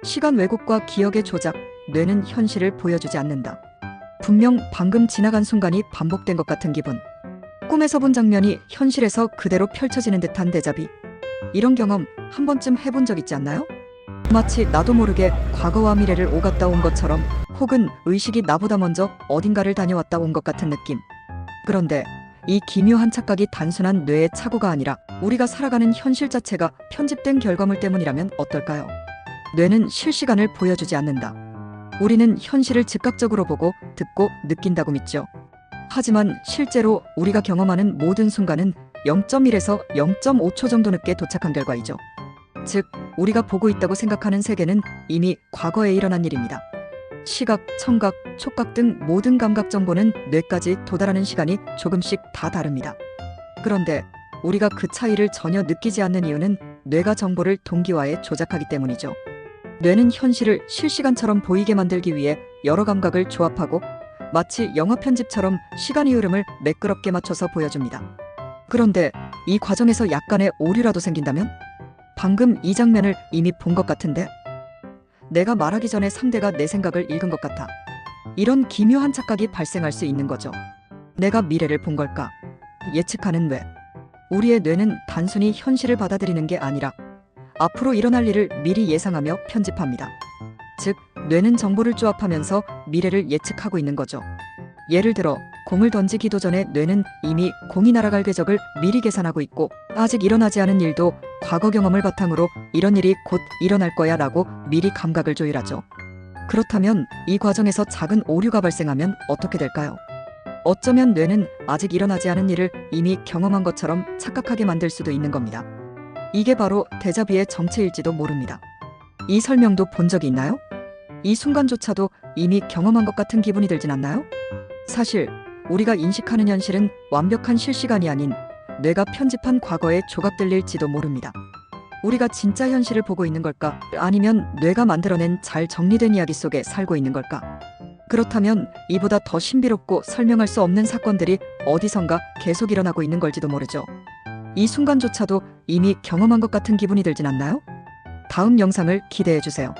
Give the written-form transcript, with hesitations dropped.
시간 왜곡과 기억의 조작, 뇌는 현실을 보여주지 않는다. 분명 방금 지나간 순간이 반복된 것 같은 기분. 꿈에서 본 장면이 현실에서 그대로 펼쳐지는 듯한 데자비. 이런 경험 한 번쯤 해본 적 있지 않나요? 마치 나도 모르게 과거와 미래를 오갔다 온 것처럼, 혹은 의식이 나보다 먼저 어딘가를 다녀왔다 온 것 같은 느낌. 그런데 이 기묘한 착각이 단순한 뇌의 착오가 아니라 우리가 살아가는 현실 자체가 편집된 결과물 때문이라면 어떨까요? 뇌는 실시간을 보여주지 않는다. 우리는 현실을 즉각적으로 보고 듣고 느낀다고 믿죠. 하지만 실제로 우리가 경험하는 모든 순간은 0.1에서 0.5초 정도 늦게 도착한 결과이죠. 즉, 우리가 보고 있다고 생각하는 세계는 이미 과거에 일어난 일입니다. 시각, 청각, 촉각 등 모든 감각 정보는 뇌까지 도달하는 시간이 조금씩 다 다릅니다. 그런데 우리가 그 차이를 전혀 느끼지 않는 이유는 뇌가 정보를 동기화해 조작하기 때문이죠. 뇌는 현실을 실시간처럼 보이게 만들기 위해 여러 감각을 조합하고 마치 영화 편집처럼 시간의 흐름을 매끄럽게 맞춰서 보여줍니다. 그런데 이 과정에서 약간의 오류라도 생긴다면? 방금 이 장면을 이미 본 것 같은데? 내가 말하기 전에 상대가 내 생각을 읽은 것 같아. 이런 기묘한 착각이 발생할 수 있는 거죠. 내가 미래를 본 걸까? 예측하는 뇌. 우리의 뇌는 단순히 현실을 받아들이는 게 아니라 앞으로 일어날 일을 미리 예상하며 편집합니다. 즉, 뇌는 정보를 조합하면서 미래를 예측하고 있는 거죠. 예를 들어 공을 던지기도 전에 뇌는 이미 공이 날아갈 궤적을 미리 계산하고 있고, 아직 일어나지 않은 일도 과거 경험을 바탕으로 이런 일이 곧 일어날 거야 라고 미리 감각을 조율하죠. 그렇다면 이 과정에서 작은 오류가 발생하면 어떻게 될까요? 어쩌면 뇌는 아직 일어나지 않은 일을 이미 경험한 것처럼 착각하게 만들 수도 있는 겁니다. 이게 바로 데자비의 정체일지도 모릅니다. 이 설명도 본 적이 있나요? 이 순간조차도 이미 경험한 것 같은 기분이 들진 않나요? 사실 우리가 인식하는 현실은 완벽한 실시간이 아닌 뇌가 편집한 과거의 조각들일지도 모릅니다. 우리가 진짜 현실을 보고 있는 걸까? 아니면 뇌가 만들어낸 잘 정리된 이야기 속에 살고 있는 걸까? 그렇다면 이보다 더 신비롭고 설명할 수 없는 사건들이 어디선가 계속 일어나고 있는 걸지도 모르죠. 이 순간조차도 이미 경험한 것 같은 기분이 들진 않나요? 다음 영상을 기대해 주세요.